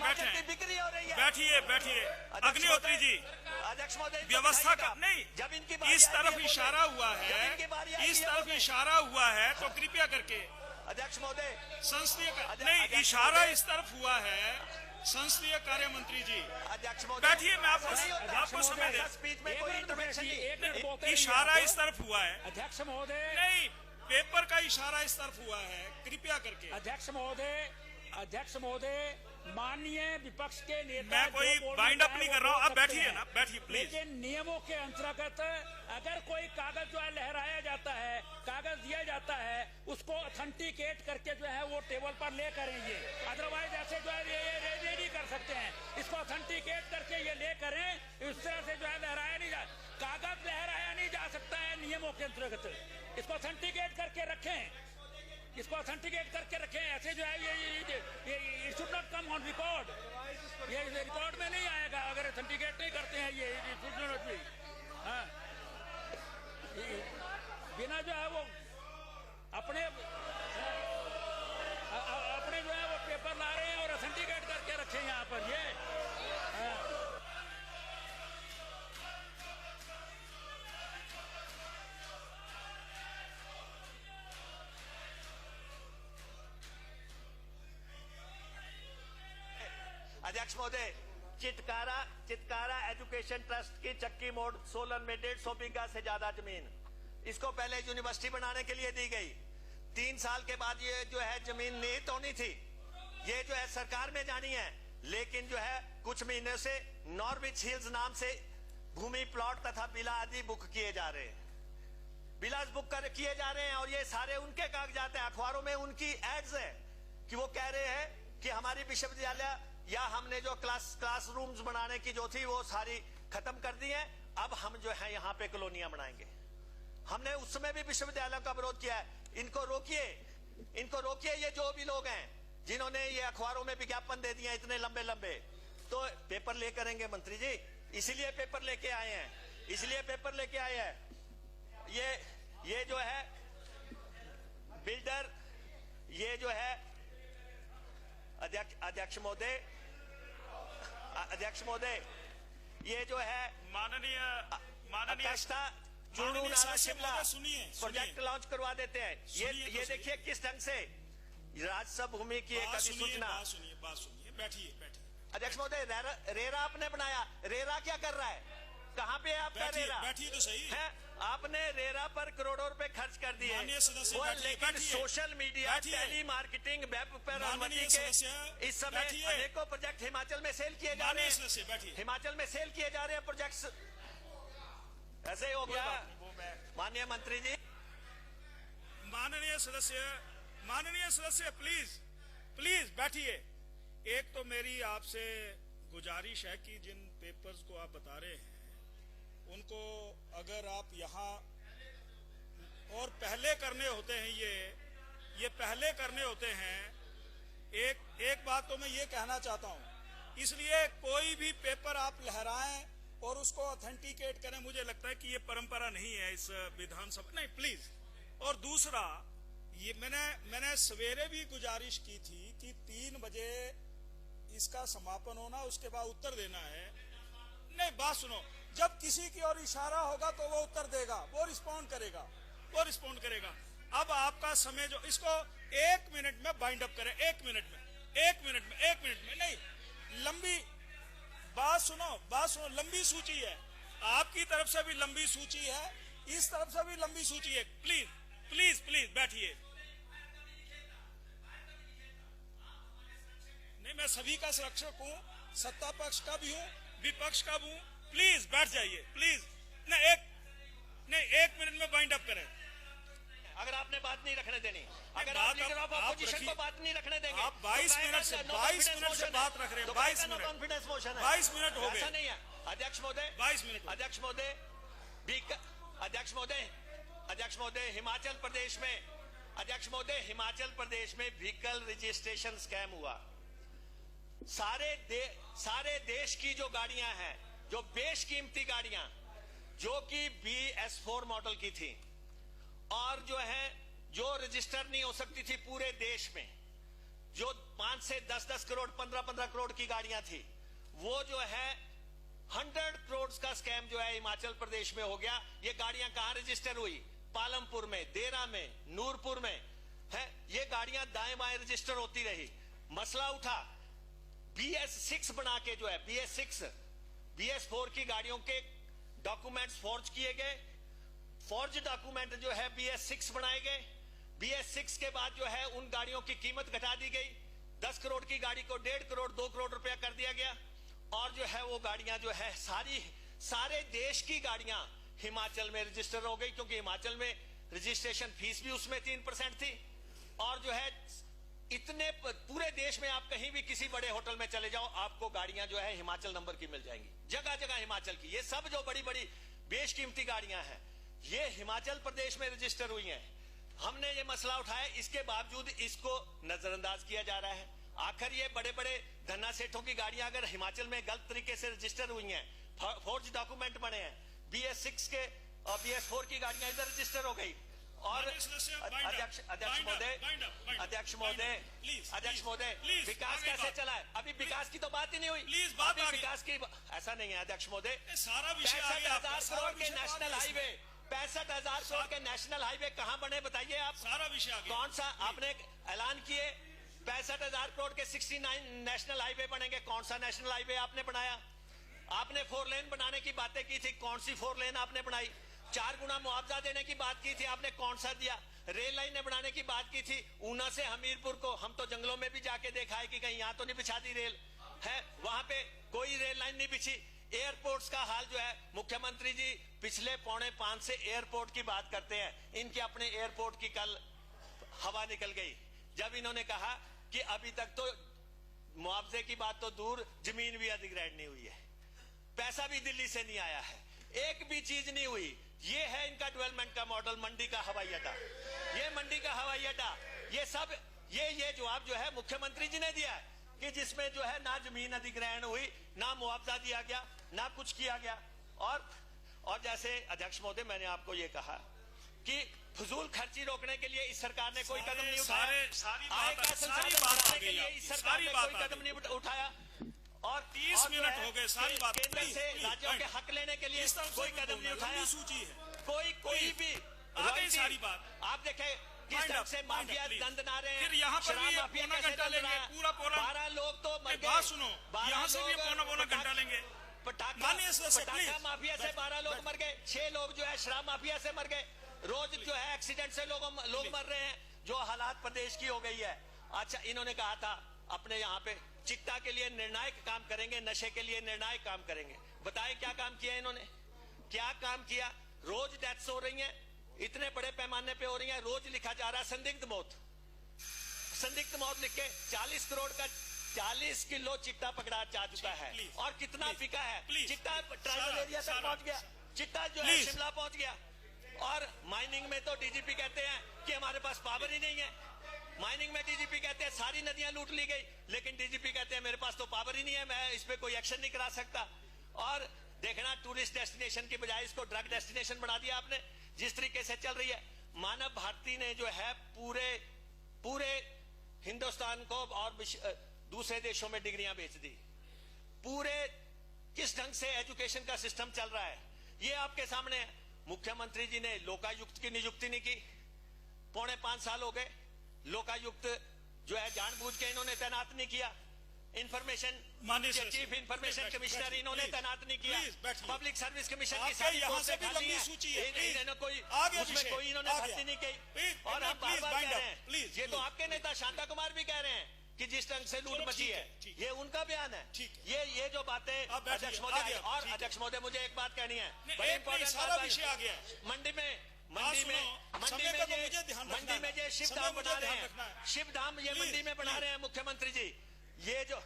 S5: बैठे
S1: की बिक्री हो रही है।
S5: बैठिए अग्निहोत्री जी,
S1: अध्यक्ष महोदय,
S5: व्यवस्था का नहीं,
S1: जब इनकी
S5: इस तरफ इशारा हुआ है, इस तरफ इशारा हुआ है, तो कृपया करके
S1: अध्यक्ष महोदय,
S5: संसदीय नहीं, इशारा इस तरफ हुआ है। संसदीय कार्य मंत्री जी
S1: अध्यक्ष महोदय,
S5: बैठिए, मैं आपको समय दे,
S1: स्पीच में कोई इंटरवेंशन नहीं,
S5: इशारा इस तरफ हुआ है।
S3: अध्यक्ष महोदय,
S5: नहीं, पेपर का इशारा इस तरफ हुआ है, कृपया करके।
S3: अध्यक्ष महोदय, माननीय विपक्ष के नेता,
S5: मैं कोई बाइंड अप नहीं कर रहा हूँ, आप बैठिए ना, बैठिए प्लीज।
S3: लेकिन नियमों के अंतर्गत अगर कोई कागज जो है लहराया जाता है, कागज दिया जाता है, उसको ऑथेंटिकेट करके जो है वो टेबल पर ले करेंगे। अदरवाइज ऐसे जो है ये नहीं कर सकते हैं। इसको ऑथेंटिकेट करके ये ले करें, इस तरह से जो है लहराया नहीं जा, कागज लहराया नहीं जा सकता है नियमों के अंतर्गत। इसको ऑथेंटिकेट करके रखें, इसको ऑथेंटिकेट करके रखें। ऐसे जो है ये should not come on record, ये रिकॉर्ड में नहीं आएगा अगर ऑथेंटिकेट नहीं करते हैं। ये शुड नॉट बी, हाँ, बिना जो है वो अपने जो है वो पेपर ला रहे हैं और ऑथेंटिकेट करके रखें यहाँ पर ये, हाँ।
S1: अध्यक्ष महोदय, चितकारा एजुकेशन ट्रस्ट की चक्की मोड़ सोलन में 150 बीघा से ज्यादा जमीन, इसको पहले यूनिवर्सिटी बनाने के लिए दी गई। 3 साल के बाद ये जो है जमीन निहित होनी थी, ये जो है सरकार में जानी है, लेकिन जो है कुछ महीने से नॉर्विच हिल्स नाम से भूमि प्लॉट तथा बिला आदि बुक किए जा रहे हैं, बिलास बुक कर किए जा रहे हैं। और ये सारे उनके कागजात हैं, अखबारों में उनकी एड्स है कि वो कह रहे हैं कि हमारी विश्वविद्यालय या हमने जो क्लासरूम्स बनाने की जो थी वो सारी खत्म कर दी है, अब हम जो है यहाँ पे कॉलोनियां बनाएंगे। हमने उस समय भी विश्वविद्यालयों का विरोध किया है। इनको रोकिए, ये जो भी लोग हैं जिन्होंने ये अखबारों में विज्ञापन दे दिए इतने लंबे लंबे, तो पेपर ले करेंगे मंत्री जी, इसीलिए पेपर लेके आए हैं, ये जो है बिल्डर, ये जो है अध्यक्ष महोदय, अध्यक्ष महोदय, ये जो है
S5: माननीय
S1: अकस्ता चूरू
S2: माननीय
S1: नाला
S2: सदस्य
S1: शिमला
S2: महोदय, सुनिए,
S1: प्रोजेक्ट लॉन्च करवा देते हैं।
S2: सुनिए
S1: ये
S2: तो
S1: देखिए किस ढंग से राजस्व भूमि की एक अधिसूचना।
S2: बात सुनिए, बैठिए।
S1: अध्यक्ष महोदय, रेरा आपने बनाया, रेरा क्या कर रहा है? कहाँ पे है आपका रेरा?
S2: बैठिए तो सही
S1: है। आपने रेरा पर करोड़ों रुपए खर्च कर दिए,
S2: माननीय सदस्य,
S1: वो
S2: बैठिए,
S1: लेकिन
S2: बैठिए।
S1: सोशल मीडिया,
S2: बैठिए।
S1: टेली मार्केटिंग, वेब पर अनुमति
S2: माननीय
S1: के
S2: सदस्य,
S1: इस समय
S2: बैठिए।
S1: अनेकों प्रोजेक्ट हिमाचल में सेल किए जा रहे
S2: माननीय
S1: हैं।
S2: सदस्य, बैठिए।
S1: हिमाचल में सेल किए जा रहे हैं प्रोजेक्ट्स। ऐसे ही हो गया माननीय मंत्री जी।
S2: माननीय सदस्य प्लीज बैठिए। एक तो मेरी आपसे गुजारिश है कि जिन पेपर्स को आप बता रहे हैं उनको अगर आप यहाँ और पहले करने होते हैं, ये पहले करने होते हैं। एक बात तो मैं ये कहना चाहता हूँ, इसलिए कोई भी पेपर आप लहराएं और उसको ऑथेंटिकेट करें, मुझे लगता है कि ये परंपरा नहीं है इस विधानसभा। नहीं, प्लीज। और दूसरा, ये मैंने सवेरे भी गुजारिश की थी कि 3 बजे इसका समापन होना, उसके बाद उत्तर देना है। नहीं, बात सुनो, जब किसी की ओर इशारा होगा तो वो उत्तर देगा, वो रिस्पॉन्ड करेगा। अब आपका समय जो, इसको 1 मिनट में बाइंड अप करें, 1 मिनट में नहीं, लंबी बात सुनो, लंबी सूची है, आपकी तरफ से भी लंबी सूची है, इस तरफ से भी लंबी सूची है। प्लीज बैठिए। नहीं, मैं सभी का संरक्षक हूँ, सत्ता पक्ष का भी हूँ, विपक्ष का भी हूँ। प्लीज बैठ जाइए, प्लीज। नहीं, 1 मिनट में बाइंड अप करें।
S1: अगर आपने बात नहीं रखने देनी, अगर
S2: बात
S1: आप लीडर ऑफ
S2: आप
S1: ऑपोजिशन
S2: रखिए।
S1: को बात नहीं रखने देंगे,
S2: आप 22 मिनट से बात रख रहे हैं। 22 मिनट
S1: कॉन्फिडेंस मोशन है।
S2: 22 मिनट हो गए।
S1: ऐसा नहीं है अध्यक्ष महोदय।
S2: 22 मिनट।
S1: अध्यक्ष महोदय, हिमाचल प्रदेश में व्हीकल रजिस्ट्रेशन स्कैम हुआ। सारे देश की जो गाड़ियां हैं, जो बेशकीमती गाड़ियां, जो कि BS4 मॉडल की थी और जो रजिस्टर नहीं हो सकती थी पूरे देश में, जो 5 से 10 करोड़, 15 करोड़ की गाड़ियां थी, वो 100 करोड़ का स्कैम हिमाचल प्रदेश में हो गया। ये गाड़ियां कहां रजिस्टर हुई? पालमपुर में, देरा में, नूरपुर में है। ये गाड़ियां दाएं बाएं रजिस्टर होती रही। मसला उठा, BS6 बना के BS4 की गाड़ियों के डॉक्यूमेंट्स फॉर्ज किए गए। फॉर्ज डॉक्यूमेंट BS6 बनाए गए। BS6 के बाद उन गाड़ियों की कीमत घटा दी गई। 10 करोड़ की गाड़ी को 1.5 करोड़, 2 करोड़ रुपया कर दिया गया। और वो गाड़ियां सारे देश की गाड़ियां हिमाचल में रजिस्टर हो गई, क्योंकि हिमाचल में रजिस्ट्रेशन फीस भी उसमें 3% थी। और इतने पूरे देश में आप कहीं भी किसी बड़े होटल में चले जाओ, आपको गाड़ियां हिमाचल नंबर की मिल जाएंगी, जगह जगह हिमाचल की। ये सब जो बड़ी बड़ी बेशकीमती गाड़ियां हैं, ये हिमाचल प्रदेश में रजिस्टर हुई हैं। हमने ये मसला उठाया, इसके बावजूद इसको नजरअंदाज किया जा रहा है। आखिर ये बड़े बड़े धन्ना सेठों की गाड़ियां अगर हिमाचल में गलत तरीके से रजिस्टर हुई हैं, फॉर्ज डॉक्यूमेंट बने हैं, BS6 के और BS4 की गाड़ियां इधर रजिस्टर हो गई। और अध्यक्ष महोदय, विकास कैसे चला है? अभी विकास की तो बात ही नहीं हुई। विकास की ऐसा नहीं है अध्यक्ष महोदय।
S2: सारा विषय
S1: 65,000 करोड़ के नेशनल हाईवे, 65,000 करोड़ के नेशनल हाईवे कहां बने बताइए आप?
S2: सारा विषय
S1: कौन सा आपने ऐलान किए? 65,000 करोड़ के 69 नेशनल हाईवे बनेंगे। कौन सा नेशनल हाईवे आपने बनाया? आपने 4 लेन बनाने की बातें की थी, कौन सी 4 लेन आपने बनाई? 4 गुना मुआवजा देने की बात की थी, आपने कौन सा दिया? रेल लाइनें बनाने की बात की थी, ऊना से हमीरपुर को। हम तो जंगलों में भी जाके देखा है कि कहीं यहां तो नहीं बिछा दी रेल है, वहां पे कोई रेल लाइन नहीं बिछी। एयरपोर्ट्स का हाल मुख्यमंत्री जी पिछले 4.5 से एयरपोर्ट की बात करते हैं। इनके अपने एयरपोर्ट की कल हवा निकल गई, जब इन्होंने कहा कि अभी तक तो मुआवजे की बात तो दूर, जमीन भी अधिग्रहण नहीं हुई है, पैसा भी दिल्ली से नहीं आया है, एक भी चीज नहीं हुई। ये है इनका डेवलपमेंट का मॉडल, मंडी का हवाई अड्डा। ये मंडी का हवाई अड्डा, ये सब ये जवाब मुख्यमंत्री जी ने दिया है कि जिसमें ना जमीन अधिग्रहण हुई, ना मुआवजा दिया गया, ना कुछ किया गया। और जैसे अध्यक्ष महोदय, मैंने आपको ये कहा कि फजूल खर्ची रोकने के लिए इस सरकार ने कोई कदम नहीं उठाया। आय का संसाधन बढ़ाने के लिए इस सरकार ने कोई कदम नहीं उठाया। और
S5: 30
S1: और
S5: मिनट हो गए, सारी बात
S1: केंद्र
S5: प्लीज,
S1: से
S5: प्लीज,
S1: राज्यों के
S5: पॉइंट।
S1: हक लेने के लिए
S5: इस तरफ से
S1: कोई
S5: भी
S1: कदम नहीं
S5: बोलना,
S1: उठाया।
S5: लंबी सूची है।
S1: कोई भी
S5: आ गई
S1: रॉयल्टी-
S5: सारी बात।
S1: आप देखें किस
S5: Wind
S1: ढंग
S5: up,
S1: से
S5: wind
S1: माफिया
S5: up, please।
S1: दंड ना रहे हैं।
S5: फिर यहाँ पर
S1: शराब
S5: भी
S1: माफिया
S5: पौना
S1: कैसे
S5: घंटा
S1: दंड
S5: लेंगे,
S1: रहा है?
S5: पूरा पौना-
S1: 12 लोग तो मर गए।
S5: बात सुनो,
S1: 12
S5: यहाँ से भी
S1: लोग
S5: पौना घंटा लेंगे। माननीय सदस्य,
S1: पटाखा
S5: please।
S1: माफिया से 12 लोग मर गए, 6 लोग जो है शराब माफिया से मर गए। रोज जो है एक्सीडेंट से लोग मर रहे हैं। जो हालात प्रदेश की हो गई है। अच्छा, इन्होंने कहा था अपने यहाँ पे चिट्टा के लिए निर्णायक काम करेंगे, नशे के लिए निर्णायक काम करेंगे। बताएं क्या काम किया इन्होंने, क्या काम किया? रोज डेथ्स हो रही हैं, इतने बड़े पैमाने पे हो रही हैं। रोज लिखा जा रहा है संदिग्ध मौत लिख के 40 करोड़ का 40 किलो चिट्टा पकड़ा जा चुका है।
S5: Please,
S1: और कितना
S5: please,
S1: बिका है?
S5: please,
S1: चिट्टा ट्राइबल
S5: सारा,
S1: एरिया तक
S5: सारा,
S1: पहुंच गया। चिट्टा जो है
S5: Please।
S1: शिमला पहुंच गया। और माइनिंग में तो डीजीपी कहते हैं कि हमारे पास पावर ही नहीं है। माइनिंग में डीजीपी कहते हैं सारी नदियां लूट ली गई, लेकिन डीजीपी कहते हैं मेरे पास तो पावर ही नहीं है, मैं इस पे कोई एक्शन नहीं करा सकता। और देखना, टूरिस्ट डेस्टिनेशन की बजाय इसको ड्रग डेस्टिनेशन बना दिया आपने। जिस तरीके से चल रही है, मानव भारती ने जो है पूरे हिंदुस्तान को और दूसरे देशों में डिग्रियां बेच दी। पूरे किस ढंग से एजुकेशन का सिस्टम चल रहा है ये आपके सामने है। मुख्यमंत्री जी ने लोकायुक्त की नियुक्ति नहीं की, 4.5 साल हो गए। लोकायुक्त जो है जानबूझ के इन्होंने तैनात नहीं किया। इंफॉर्मेशन चीफ इंफॉर्मेशन कमिश्नर इन्होंने तैनात नहीं किया। पब्लिक सर्विस कमीशन की सारी
S2: यहाँ से भी
S1: पोस्टें खाली
S2: लंबी
S1: हैं।
S2: सूची है।
S1: इन्होंने कोई
S2: आगे
S1: उसमें
S2: अभिषेक,
S1: कोई इन्होंने
S2: आगे।
S1: भर्ती नहीं की।
S2: Please,
S1: और हम
S2: please,
S1: बार-बार
S2: wind
S1: कह
S2: up,
S1: रहे हैं,
S2: please,
S1: ये तो
S2: please।
S1: आपके नेता शांता कुमार भी कह रहे हैं कि जिस ढंग से लूट
S2: चलो,
S1: मची
S2: ठीक
S1: है,
S2: है, ठीक
S1: ये उनका बयान है।
S2: ठीक है।
S1: ये जो बातें
S2: आप बैठिए,
S1: अध्यक्ष
S2: आगे
S1: महोदय
S2: आप,
S1: और
S2: ठीक है।
S1: अध्यक्ष महोदय मुझे एक बात कहनी है।
S2: नहीं,
S1: बड़ी
S2: एक
S1: इंपॉर्टेंट
S2: नहीं, सारा
S1: बात
S2: विषय
S1: है।
S2: आ गया है।
S1: मंडी में
S2: समय का तो मुझे ध्यान रखना
S1: मंडी में
S2: है।
S1: ये शिव
S2: समय
S1: धाम
S2: मुझे
S1: बना रहे
S2: ध्यान रखना
S1: हैं।
S2: है।
S1: शिव धाम ये
S2: Please,
S1: मंडी में बना
S2: please।
S1: रहे हैं मुख्यमंत्री जी। ये जो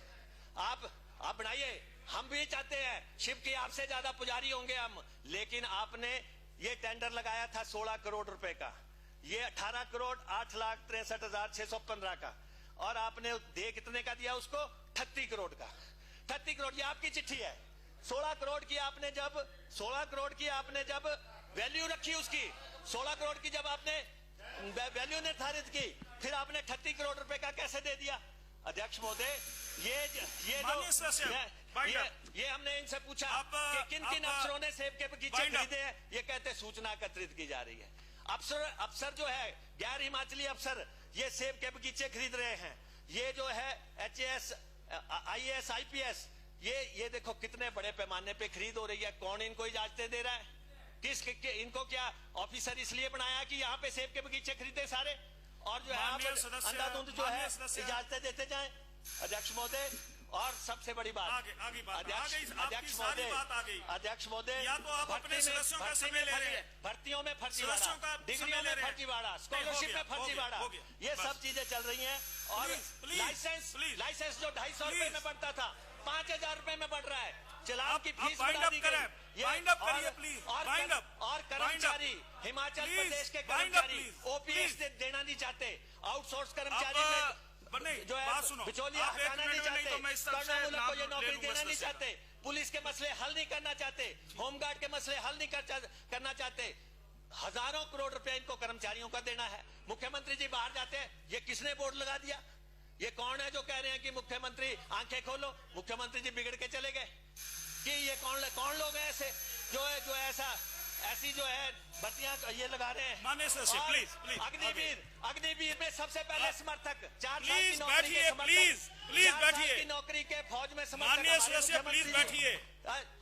S1: आप बनाइए, हम भी चाहते हैं शिव की आपसे ज्यादा पुजारी होंगे हम, लेकिन आपने ये टेंडर लगाया था 16 करोड़ रुपए का, ये 18 करोड़ 8,63,615 का, और आपने दे कितने का दिया उसको? 38 करोड़ का। 38 करोड़ ये आपकी चिट्ठी है। 16 करोड़ की आपने जब वैल्यू रखी उसकी, 16 करोड़ की जब आपने वैल्यू निर्धारित की, फिर आपने 38 करोड़ रुपए का कैसे दे दिया? अध्यक्ष महोदय,
S5: माननीय सदस्य,
S1: ये हमने इनसे पूछा
S5: अब-
S1: कि किन
S5: अब-
S1: अफसरों ने सेब के बगीचे
S5: Wind up।
S1: खरीदे हैं। ये कहते सूचना एकत्रित की जा रही है। अफसर जो है गैर हिमाचली अफसर, ये सेब के बगीचे खरीद रहे हैं। ये जो है HAS IAS IPS, ये देखो कितने बड़े पैमाने पे खरीद हो रही है। कौन इनको इजाजतें दे रहा है? इनको क्या ऑफिसर इसलिए बनाया कि यहाँ पे सेब के बगीचे खरीदे सारे, और जो है आप
S5: माननीय सदस्य,
S1: अंधाधुंध जो है
S5: माननीय सदस्य।
S1: इजाजतें देते जाएं। अध्यक्ष महोदय, और सबसे बड़ी बात,
S5: आगे बात,
S1: अध्यक्ष
S5: आ गई, आपकी
S1: अध्यक्ष
S5: सारी
S1: महोदय,
S5: बात आ गई।
S1: अध्यक्ष महोदय,
S5: या तो आप अपने सदस्यों का समय ले रहे हैं,
S1: भर्तियों में
S5: सदस्यों
S1: फर्जीवाड़ा,
S5: का
S1: डिग्रियों
S5: समय ले
S1: में
S5: रहे हैं।
S1: फर्जीवाड़ा,
S5: नहीं,
S1: स्कॉलरशिप में फर्जीवाड़ा,
S5: हो गया,
S1: ये
S5: बस।
S1: सब चीजें चल रही हैं। और
S5: Please, please।
S1: लाइसेंस जो 250 रुपए
S5: Please।
S1: में बढ़ता था 5000 रुपए में बढ़ रहा है। चलान
S5: आप
S1: की फीस
S5: wind
S1: बढ़ा
S5: up
S1: दी
S5: करें,
S1: गई।
S5: wind up करिए, please, wind up,
S1: और
S5: wind up।
S1: कर्मचारी हिमाचल
S5: Please,
S1: प्रदेश के
S5: wind up,
S1: कर्मचारी
S5: please,
S1: OPS
S5: please।
S1: देना नहीं चाहते। आउटसोर्स कर्मचारी में
S5: नहीं,
S1: जो है
S5: बात सुनो।
S1: बिचौलिया
S5: आप एक
S1: हटाना
S5: मिनट
S1: नहीं
S5: में नहीं
S1: चाहते,
S5: तो मैं इस तरफ से
S1: कर्नल को ये
S5: नाम
S1: नौकरी
S5: ले लूंगा
S1: देना नहीं
S5: सदस्य का।
S1: चाहते, पुलिस के मसले हल नहीं करना चाहते, होमगार्ड के मसले हल नहीं करना चाहते। हजारों करोड़ रुपए इनको कर्मचारियों का देना है। मुख्यमंत्री जी बाहर जाते हैं, ये किसने बोर्ड लगा दिया? ये कौन है जो कह रहे हैं कि मुख्यमंत्री आंखें खोलो? मुख्यमंत्री जी बिगड़ के चले गए कि ये कौन लोग हैं ऐसे जो ऐसी जो है बत्तियां ये लगा रहे हैं।
S5: माननीय सदस्य,
S1: और
S5: please,
S1: अग्निवीर में सबसे पहले समर्थक 4 साल की
S5: Please,
S1: नौकरी के
S5: बैठिए,
S1: समर्थक,
S5: please,
S1: 4 साल
S5: बैठिए।
S1: की नौकरी के फौज में समर्थक
S5: माननीय
S1: हमारे
S5: सदस्य,
S1: मुख्यमंत्री
S5: please,
S1: जी।
S5: बैठिए।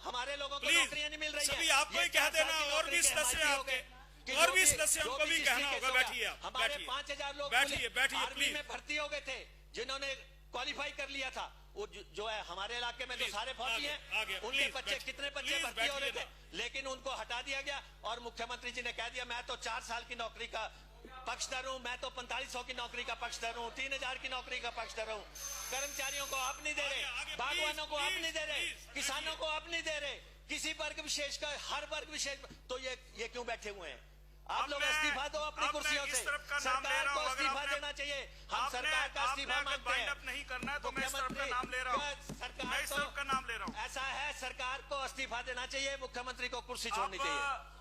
S1: हमारे लोगों को
S5: Please,
S1: नौकरियां नहीं मिल रही
S5: सभी
S1: है।
S5: आपको ही
S1: ये
S5: कह
S1: 4 साल
S5: देना,
S1: की
S5: और
S1: नौकरी
S5: भी
S1: के
S5: सदस्य
S1: हिमायती हो
S5: आपके,
S1: गए कि
S5: और
S1: जो
S5: भी सदस्यों को भी
S1: जिस
S5: कहना
S1: तरीके
S5: होगा,
S1: से
S5: बैठिए आप,
S1: हमारे
S5: बैठिए।
S1: 5000 लोग
S5: बैठिए,
S1: आर्मी
S5: please।
S1: में भर्ती हो गए थे, जिन्होंने क्वालिफाई कर लिया था। वो जो है हमारे इलाके में तो
S5: Please,
S1: सारे फौजी
S5: आगे,
S1: हैं,
S5: आगे,
S1: उनके
S5: please,
S1: बच्चे
S5: बैठिए।
S1: कितने बच्चे
S5: Please,
S1: भर्ती हो रहे
S5: बैठिए
S1: थे, लेकिन उनको हटा दिया गया। और मुख्यमंत्री जी ने कह दिया मैं तो 4 साल की नौकरी का पक्षधर हूं, मैं तो 4500 की नौकरी का पक्षधर हूं, 3000 की नौकरी का पक्षधर हूं। कर्मचारियों को आप नहीं दे रहे,
S5: आगे,
S1: बागवानों को आप
S5: please,
S1: नहीं दे रहे,
S5: please,
S1: किसानों को आप नहीं दे रहे, किसी वर्ग विशेष का, हर वर्ग विशेष। तो ये क्यों बैठे हुए हैं? आप
S5: अब
S1: लोग
S5: मैं-
S1: इस्तीफा दो अपनी
S5: अब मैं
S1: कुर्सियों
S5: इस
S1: से।
S5: तरफ का नाम ले
S1: सरकार
S5: रहा
S1: को
S5: हूं, अगर
S1: इस्तीफा
S5: आपने-
S1: देना चाहिए। हम
S5: आपने-
S1: सरकार का
S5: आपने
S1: इस्तीफा
S5: अगर
S1: मांगते
S5: wind
S1: हैं।
S5: up नहीं करना है तो मैं इस तरफ का
S1: मुख्यमंत्री
S5: नाम ले रहा हूं।
S1: सरकार
S5: मैं इस तरफ का नाम ले रहा हूं।
S1: ऐसा है, सरकार को इस्तीफा देना चाहिए, मुख्यमंत्री को कुर्सी छोड़नी
S5: आप-
S1: चाहिए।